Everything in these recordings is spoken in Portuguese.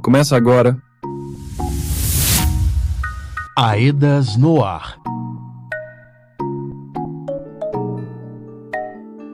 Começa agora. AEDAS no ar.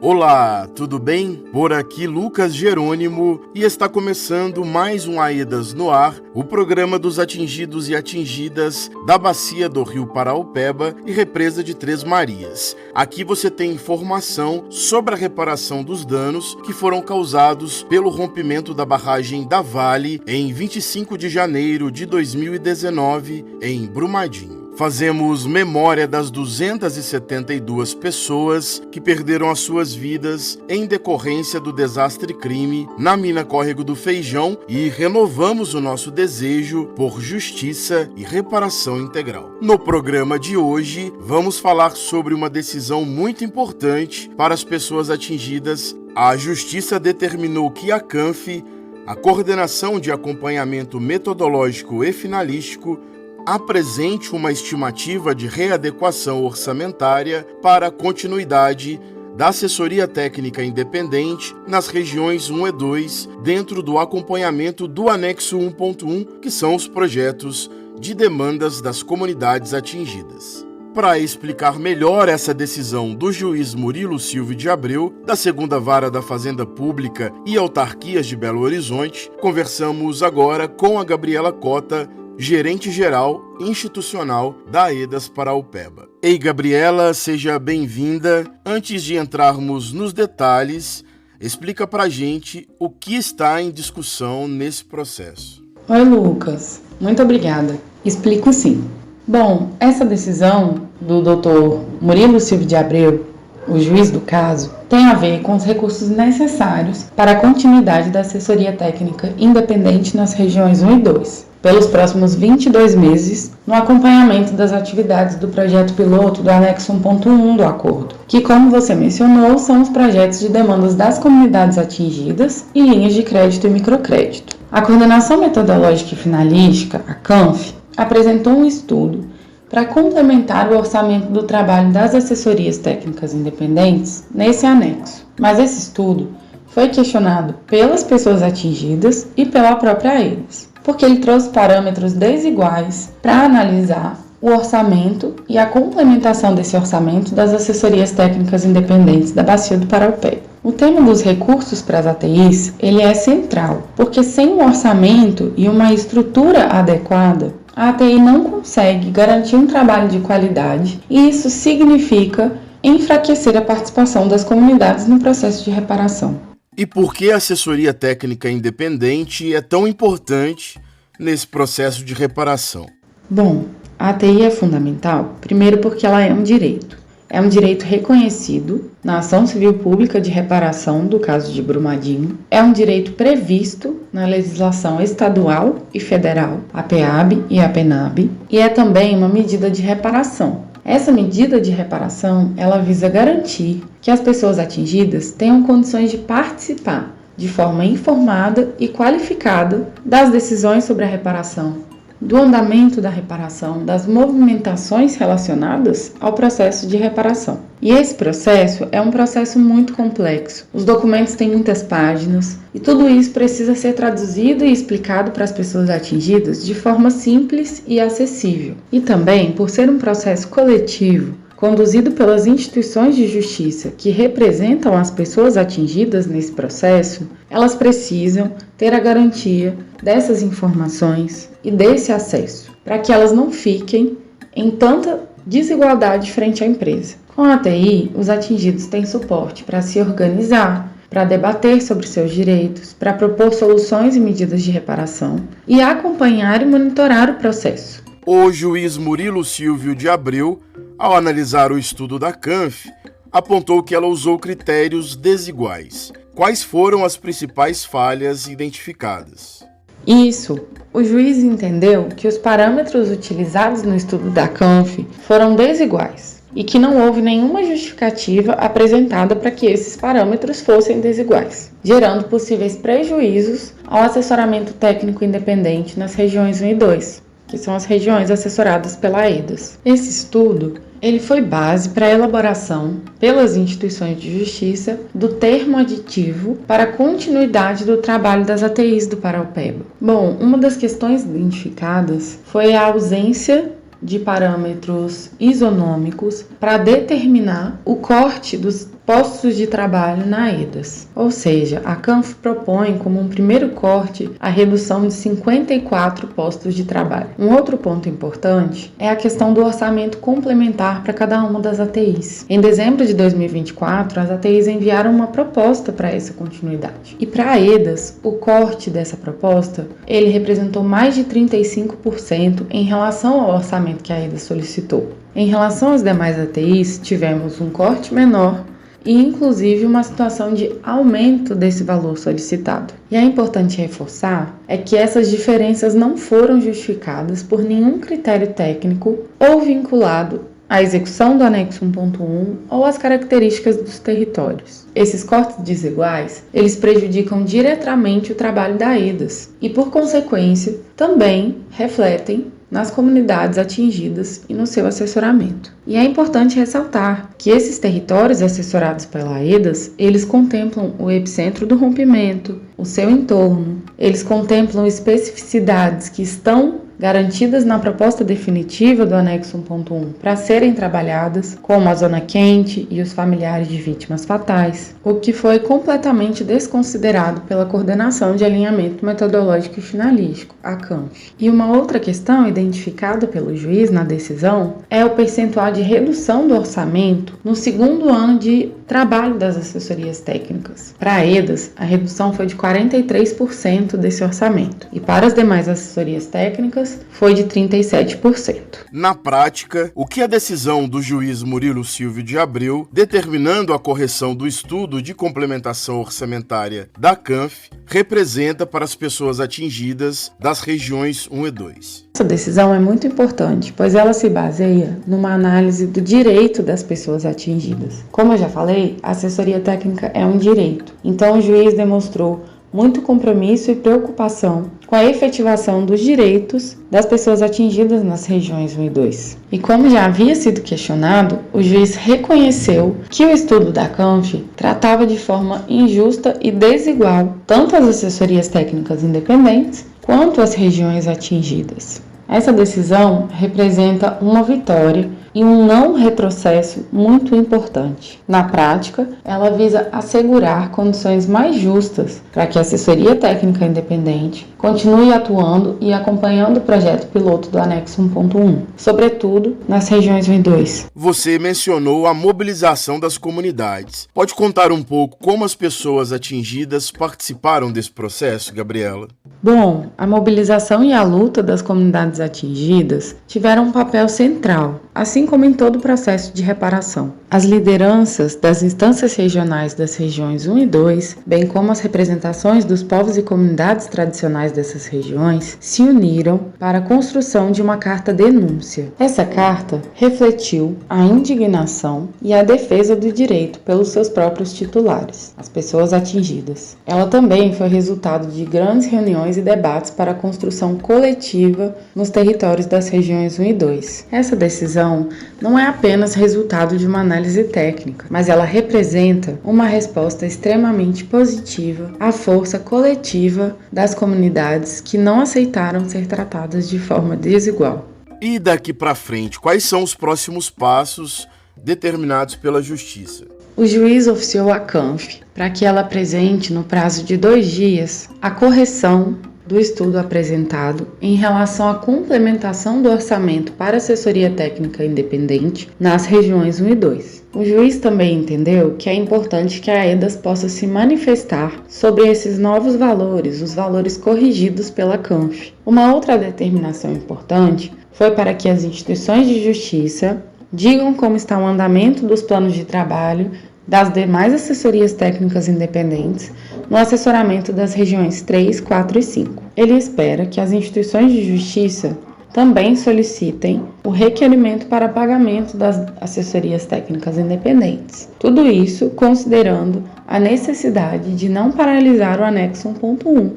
Olá, tudo bem? Por aqui Lucas Jerônimo e está começando mais um AEDAS no ar, o programa dos atingidos e atingidas da bacia do Rio Paraupeba e represa de Três Marias. Aqui você tem informação sobre a reparação dos danos que foram causados pelo rompimento da barragem da Vale em 25 de janeiro de 2019 em Brumadinho. Fazemos memória das 272 pessoas que perderam as suas vidas em decorrência do desastre-crime na mina Córrego do Feijão e renovamos o nosso desejo por justiça e reparação integral. No programa de hoje, vamos falar sobre uma decisão muito importante para as pessoas atingidas. A Justiça determinou que a CANF, a Coordenação de Acompanhamento Metodológico e Finalístico, apresente uma estimativa de readequação orçamentária para a continuidade da assessoria técnica independente nas regiões 1 e 2, dentro do acompanhamento do anexo 1.1, que são os projetos de demandas das comunidades atingidas. Para explicar melhor essa decisão do juiz Murilo Silvio de Abreu, da 2ª Vara da Fazenda Pública e Autarquias de Belo Horizonte, conversamos agora com a Gabriela Cota, gerente-geral institucional da AEDAS Paraupeba. Ei, Gabriela, seja bem-vinda. Antes de entrarmos nos detalhes, explica pra gente o que está em discussão nesse processo. Oi, Lucas. Muito obrigada. Explico sim. Bom, essa decisão do Dr. Murilo Silvio de Abreu, o juiz do caso, tem a ver com os recursos necessários para a continuidade da assessoria técnica independente nas regiões 1 e 2. Pelos próximos 22 meses, no acompanhamento das atividades do projeto piloto do anexo 1.1 do acordo, que, como você mencionou, são os projetos de demandas das comunidades atingidas e linhas de crédito e microcrédito. A Coordenação Metodológica e Finalística, a CANF, apresentou um estudo para complementar o orçamento do trabalho das assessorias técnicas independentes nesse anexo. Mas esse estudo foi questionado pelas pessoas atingidas e pela própria AEDAS, porque ele trouxe parâmetros desiguais para analisar o orçamento e a complementação desse orçamento das assessorias técnicas independentes da Bacia do Paraupeba. O tema dos recursos para as ATIs, ele é central, porque sem um orçamento e uma estrutura adequada, a ATI não consegue garantir um trabalho de qualidade e isso significa enfraquecer a participação das comunidades no processo de reparação. E por que a assessoria técnica independente é tão importante nesse processo de reparação? Bom, a ATI é fundamental, primeiro porque ela é um direito. É um direito reconhecido na ação civil pública de reparação do caso de Brumadinho. É um direito previsto na legislação estadual e federal, a PEAB e a PENAB, e é também uma medida de reparação. Essa medida de reparação, ela visa garantir que as pessoas atingidas tenham condições de participar de forma informada e qualificada das decisões sobre a reparação, do andamento da reparação, das movimentações relacionadas ao processo de reparação. E esse processo é um processo muito complexo. Os documentos têm muitas páginas e tudo isso precisa ser traduzido e explicado para as pessoas atingidas de forma simples e acessível. E também, por ser um processo coletivo, conduzido pelas instituições de justiça que representam as pessoas atingidas nesse processo, elas precisam ter a garantia dessas informações e desse acesso, para que elas não fiquem em tanta desigualdade frente à empresa. Com a ATI, os atingidos têm suporte para se organizar, para debater sobre seus direitos, para propor soluções e medidas de reparação e acompanhar e monitorar o processo. O juiz Murilo Silvio de Abreu, ao analisar o estudo da CANF, apontou que ela usou critérios desiguais. Quais foram as principais falhas identificadas? Isso, o juiz entendeu que os parâmetros utilizados no estudo da CANF foram desiguais e que não houve nenhuma justificativa apresentada para que esses parâmetros fossem desiguais, gerando possíveis prejuízos ao assessoramento técnico independente nas regiões 1 e 2, que são as regiões assessoradas pela AEDAS. Esse estudo Ele foi base para a elaboração, pelas instituições de justiça, do termo aditivo para a continuidade do trabalho das ATIs do Paraupeba. Bom, uma das questões identificadas foi a ausência de parâmetros isonômicos para determinar o corte dos postos de trabalho na AEDAS. Ou seja, a CANF propõe como um primeiro corte a redução de 54 postos de trabalho. Um outro ponto importante é a questão do orçamento complementar para cada uma das ATIs. Em dezembro de 2024, as ATIs enviaram uma proposta para essa continuidade. E para a AEDAS, o corte dessa proposta, ele representou mais de 35% em relação ao orçamento que a AEDAS solicitou. Em relação às demais ATIs, tivemos um corte menor e inclusive uma situação de aumento desse valor solicitado. E é importante reforçar que essas diferenças não foram justificadas por nenhum critério técnico ou vinculado à execução do anexo 1.1 ou às características dos territórios. Esses cortes desiguais, eles prejudicam diretamente o trabalho da AEDAS e, por consequência, também refletem nas comunidades atingidas e no seu assessoramento. E é importante ressaltar que esses territórios assessorados pela AEDAS, eles contemplam o epicentro do rompimento, o seu entorno, eles contemplam especificidades que estão garantidas na proposta definitiva do anexo 1.1 para serem trabalhadas, como a zona quente e os familiares de vítimas fatais, o que foi completamente desconsiderado pela Coordenação de Alinhamento Metodológico e Finalístico, a CANF. E uma outra questão identificada pelo juiz na decisão é o percentual de redução do orçamento no segundo ano de trabalho das assessorias técnicas. Para a AEDAS, a redução foi de 43% desse orçamento, e para as demais assessorias técnicas, foi de 37%. Na prática, o que a decisão do juiz Murilo Silvio de Abreu, determinando a correção do estudo de complementação orçamentária da CANF, representa para as pessoas atingidas das regiões 1 e 2? Essa decisão é muito importante, pois ela se baseia numa análise do direito das pessoas atingidas. Como eu já falei, a assessoria técnica é um direito, então o juiz demonstrou muito compromisso e preocupação com a efetivação dos direitos das pessoas atingidas nas regiões 1 e 2. E como já havia sido questionado, o juiz reconheceu que o estudo da CANF tratava de forma injusta e desigual tanto as assessorias técnicas independentes quanto as regiões atingidas. Essa decisão representa uma vitória e um não retrocesso muito importante. Na prática, ela visa assegurar condições mais justas para que a assessoria técnica independente continue atuando e acompanhando o projeto piloto do anexo 1.1, sobretudo nas regiões 1 e 2. Você mencionou a mobilização das comunidades. Pode contar um pouco como as pessoas atingidas participaram desse processo, Gabriela? Bom, a mobilização e a luta das comunidades atingidas tiveram um papel central, assim como em todo o processo de reparação. As lideranças das instâncias regionais das regiões 1 e 2, bem como as representações dos povos e comunidades tradicionais dessas regiões, se uniram para a construção de uma carta-denúncia. Essa carta refletiu a indignação e a defesa do direito pelos seus próprios titulares, as pessoas atingidas. Ela também foi resultado de grandes reuniões e debates para a construção coletiva nos territórios das regiões 1 e 2. Essa decisão não é apenas resultado de uma análise técnica, mas ela representa uma resposta extremamente positiva à força coletiva das comunidades que não aceitaram ser tratadas de forma desigual. E daqui para frente, quais são os próximos passos determinados pela Justiça? O juiz oficiou a CANF para que ela apresente, no prazo de 2 dias, a correção do estudo apresentado em relação à complementação do orçamento para assessoria técnica independente nas regiões 1 e 2. O juiz também entendeu que é importante que a AEDAS possa se manifestar sobre esses novos valores, os valores corrigidos pela CANF. Uma outra determinação importante foi para que as instituições de justiça digam como está o andamento dos planos de trabalho das demais assessorias técnicas independentes no assessoramento das regiões 3, 4 e 5. Ele espera que as instituições de justiça também solicitem o requerimento para pagamento das assessorias técnicas independentes. Tudo isso considerando a necessidade de não paralisar o anexo 1.1,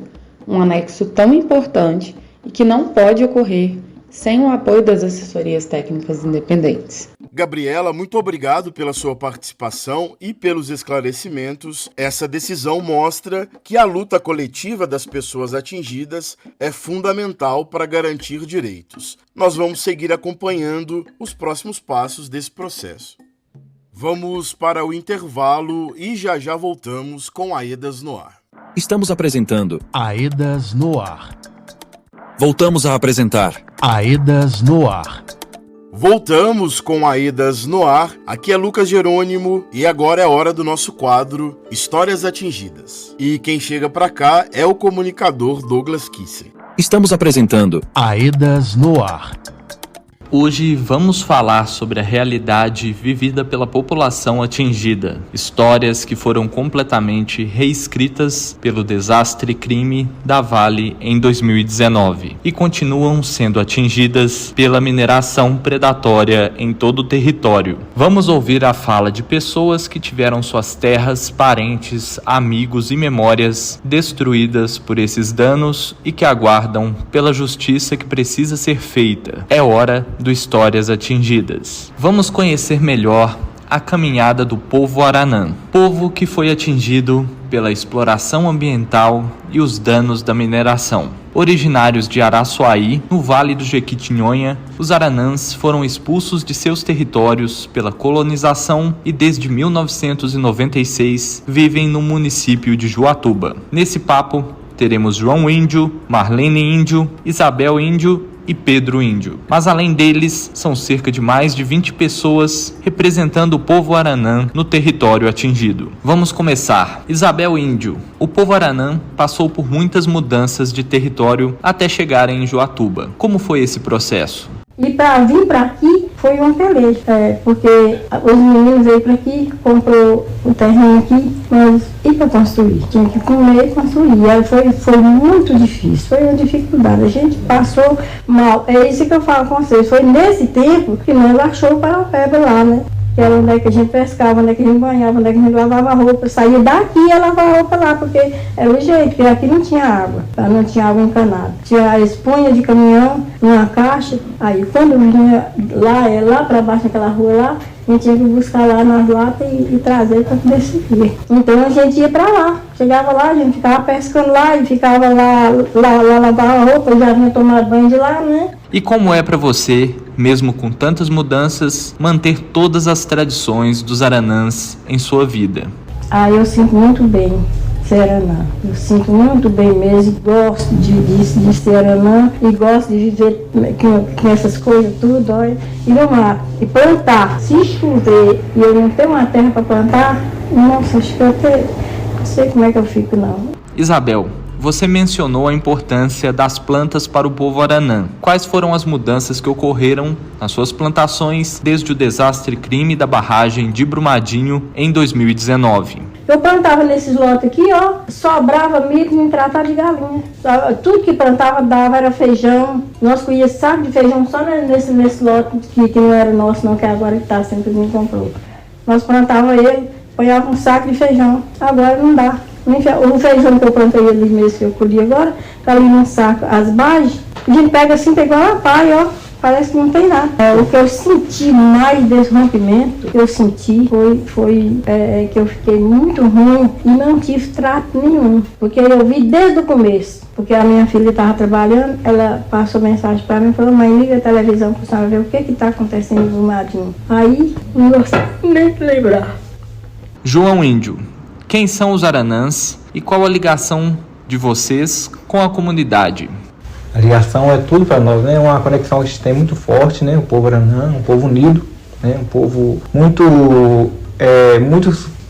um anexo tão importante e que não pode ocorrer sem o apoio das assessorias técnicas independentes. Gabriela, muito obrigado pela sua participação e pelos esclarecimentos. Essa decisão mostra que a luta coletiva das pessoas atingidas é fundamental para garantir direitos. Nós vamos seguir acompanhando os próximos passos desse processo. Vamos para o intervalo e já voltamos com Aedas no Ar. Estamos apresentando Aedas no Ar. Voltamos a apresentar Aedas no Ar. Voltamos com Aedas no Ar. Aqui é Lucas Jerônimo e agora é hora do nosso quadro Histórias Atingidas. E quem chega para cá é o comunicador Douglas Kisser. Estamos apresentando Aedas no Ar. Hoje vamos falar sobre a realidade vivida pela população atingida, histórias que foram completamente reescritas pelo desastre crime da Vale em 2019 e continuam sendo atingidas pela mineração predatória em todo o território. Vamos ouvir a fala de pessoas que tiveram suas terras, parentes, amigos e memórias destruídas por esses danos e que aguardam pela justiça que precisa ser feita. É hora do Histórias Atingidas. Vamos conhecer melhor a caminhada do povo Aranã, povo que foi atingido pela exploração ambiental e os danos da mineração. Originários de Araçuaí, no Vale do Jequitinhonha, os Aranãs foram expulsos de seus territórios pela colonização e desde 1996 vivem no município de Juatuba. Nesse papo, teremos João Índio, Marlene Índio, Isabel Índio e Pedro Índio. Mas além deles, são cerca de mais de 20 pessoas representando o povo Aranã no território atingido. Vamos começar. Isabel Índio. O povo Aranã passou por muitas mudanças de território até chegarem em Juatuba. Como foi esse processo? E para vir para aqui foi uma peleja, porque os meninos veio para aqui, comprou o terreno aqui, mas e para construir? Tinha que comer e construir. Aí foi muito difícil, foi uma dificuldade. A gente passou mal. É isso que eu falo com vocês. Foi nesse tempo que nós achou o Paraupeba lá, né? Que era onde é que a gente pescava, onde é que a gente banhava, onde é que a gente lavava roupa. Saía daqui e ia lavar roupa lá, porque era o jeito, porque aqui não tinha água, não tinha água encanada. Tinha a esponha de caminhão numa caixa, aí quando vinha lá para baixo naquela rua lá, a gente tinha que buscar lá nas latas e trazer para poder seguir. Então a gente ia para lá, chegava lá, a gente ficava pescando lá e ficava lá lavava a roupa, já vinha tomar banho de lá, né? E como é para você, mesmo com tantas mudanças, manter todas as tradições dos Aranãs em sua vida? Eu sinto muito bem ser Aranã. Eu sinto muito bem mesmo, gosto de ser Aranã e gosto de viver com essas coisas tudo, olha, e no mar. E plantar, se chover e eu não tenho uma terra para plantar, nossa, acho que eu até não sei como é que eu fico não. Isabel, você mencionou a importância das plantas para o povo Aranã. Quais foram as mudanças que ocorreram nas suas plantações desde o desastre crime da barragem de Brumadinho em 2019? Eu plantava nesses lotes aqui, ó, sobrava milho e tratar de galinha. Tudo que plantava dava era feijão. Nós colhia saco de feijão só nesse lote que não era nosso, não, que agora que está sempre me comprou. Nós plantava ele, ponhava um saco de feijão. Agora não dá. O feijão que eu plantei ali mesmo, que eu colhi agora, tá ali num saco. As bases, a gente pega assim, tem igual uma palha, ó. Parece que não tem nada. O que eu senti mais desse rompimento, que eu senti foi que eu fiquei muito ruim e não tive trato nenhum. Porque eu vi desde o começo. Porque a minha filha estava trabalhando, ela passou mensagem para mim e falou: mãe, liga a televisão para você ver o que está acontecendo no Brumadinho. Aí, não gostei nem de lembrar. João Índio, quem são os Aranãs e qual a ligação de vocês com a comunidade? A ligação é tudo para nós, né? É uma conexão que a gente tem muito forte, né? O povo Aranã, um povo unido, né? Um povo muito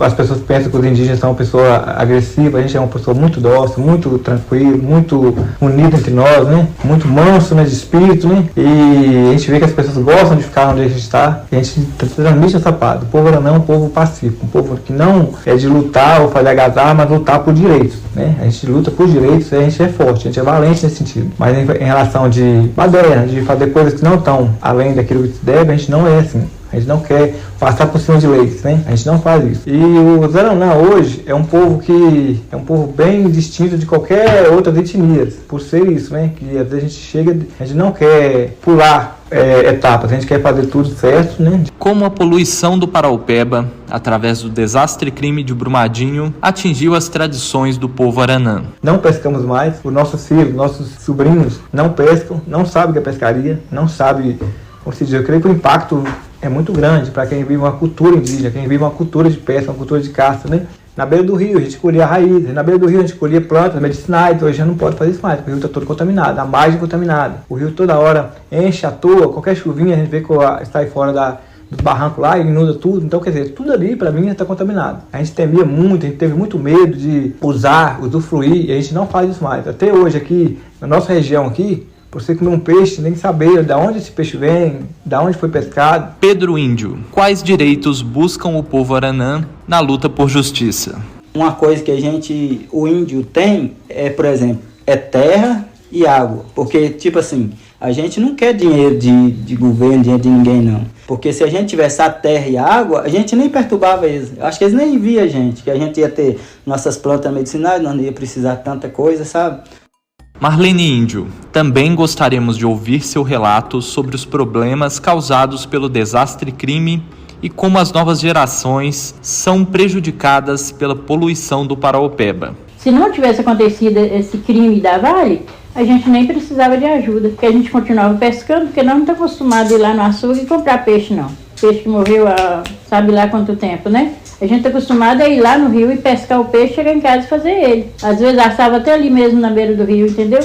as pessoas pensam que os indígenas são uma pessoa agressiva, a gente é uma pessoa muito dócil, muito tranquilo, muito unido entre nós, né? Muito manso, né, de espírito, né? E a gente vê que as pessoas gostam de ficar onde a gente está, e a gente transmite essa paz. O povo Aranã é um povo pacífico, um povo que não é de lutar ou fazer agazar, mas lutar por direitos, né? A gente luta por direitos, a gente é forte, a gente é valente nesse sentido. Mas em relação de baderna, de fazer coisas que não estão além daquilo que se deve, a gente não é assim. A gente não quer passar por cima de leis, né? A gente não faz isso. E os Aranã hoje é um povo bem distinto de qualquer outra etnia, por ser isso, né? Que às vezes a gente não quer pular etapas, a gente quer fazer tudo certo, né? Como a poluição do Paraupeba, através do desastre-crime de Brumadinho, atingiu as tradições do povo Aranã. Não pescamos mais, os nossos filhos, nossos sobrinhos não pescam, não sabem o que é pescaria, não sabem, ou seja, eu creio que o impacto é muito grande para quem vive uma cultura indígena, quem vive uma cultura de pesca, uma cultura de caça, né? Na beira do rio a gente colhia raízes, na beira do rio a gente colhia plantas medicinais, hoje já não pode fazer isso mais, porque o rio está todo contaminado, a margem contaminada. O rio toda hora enche à toa, qualquer chuvinha a gente vê que está aí fora dos barrancos lá e inunda tudo. Então, quer dizer, tudo ali para mim está contaminado. A gente temia muito, a gente teve muito medo de usufruir, e a gente não faz isso mais. Até hoje aqui, na nossa região aqui, você comer um peixe, nem saber de onde esse peixe vem, de onde foi pescado. Pedro Índio, quais direitos buscam o povo Aranã na luta por justiça? Uma coisa que o índio tem por exemplo, terra e água. Porque, tipo assim, a gente não quer dinheiro de governo, dinheiro de ninguém, não. Porque se a gente tivesse a terra e a água, a gente nem perturbava eles. Acho que eles nem viam a gente, que a gente ia ter nossas plantas medicinais, não ia precisar de tanta coisa, sabe? Marlene Índio, também gostaríamos de ouvir seu relato sobre os problemas causados pelo desastre-crime e como as novas gerações são prejudicadas pela poluição do Paraupeba. Se não tivesse acontecido esse crime da Vale, a gente nem precisava de ajuda, porque a gente continuava pescando, porque nós não estamos acostumados a ir lá no açougue e comprar peixe, não. Peixe que morreu há sabe lá quanto tempo, né? A gente está acostumado a ir lá no rio e pescar o peixe, chegar em casa e fazer ele. Às vezes assava até ali mesmo na beira do rio, entendeu?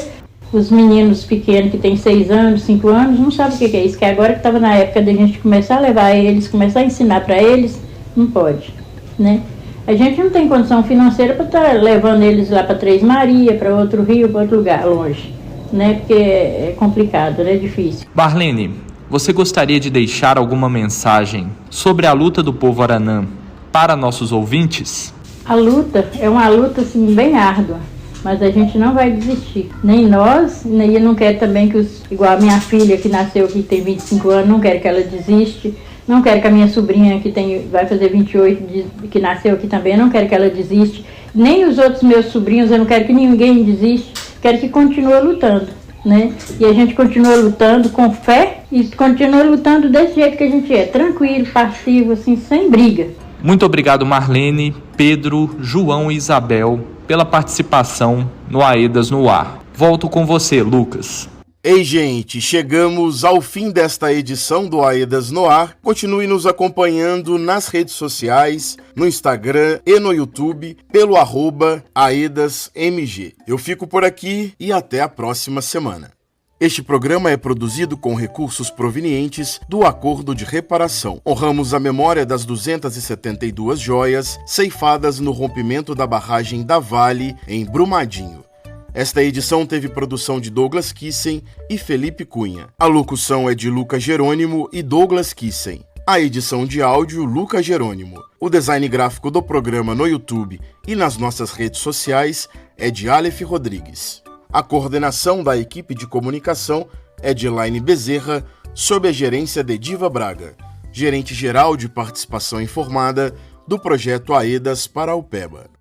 Os meninos pequenos que têm 6 anos, 5 anos, não sabem o que é isso, que agora que estava na época da gente começar a levar eles, começar a ensinar para eles, não pode, né? A gente não tem condição financeira para estar levando eles lá para Três Maria, para outro rio, para outro lugar, longe, né? Porque é complicado, né? É difícil. Marlene, você gostaria de deixar alguma mensagem sobre a luta do povo Aranã para nossos ouvintes? A luta é uma luta assim, bem árdua, mas a gente não vai desistir. Nem nós, nem eu não quero também que igual a minha filha que nasceu aqui, tem 25 anos, não quero que ela desiste. Não quero que a minha sobrinha que vai fazer 28, que nasceu aqui também, não quero que ela desiste. Nem os outros meus sobrinhos, eu não quero que ninguém desiste. Quero que continue lutando, né? E a gente continua lutando com fé e continua lutando desse jeito que a gente é, tranquilo, passivo, assim, sem briga. Muito obrigado, Marlene, Pedro, João e Isabel, pela participação no Aedas no Ar. Volto com você, Lucas. Ei, gente, chegamos ao fim desta edição do Aedas no Ar. Continue nos acompanhando nas redes sociais, no Instagram e no YouTube, pelo @AedasMG. Eu fico por aqui e até a próxima semana. Este programa é produzido com recursos provenientes do Acordo de Reparação. Honramos a memória das 272 joias ceifadas no rompimento da barragem da Vale, em Brumadinho. Esta edição teve produção de Douglas Kissen e Felipe Cunha. A locução é de Lucas Jerônimo e Douglas Kissen. A edição de áudio, Lucas Jerônimo. O design gráfico do programa no YouTube e nas nossas redes sociais é de Aleph Rodrigues. A coordenação da equipe de comunicação é de Elaine Bezerra, sob a gerência de Diva Braga, gerente geral de participação informada do projeto Aedas Paraupeba.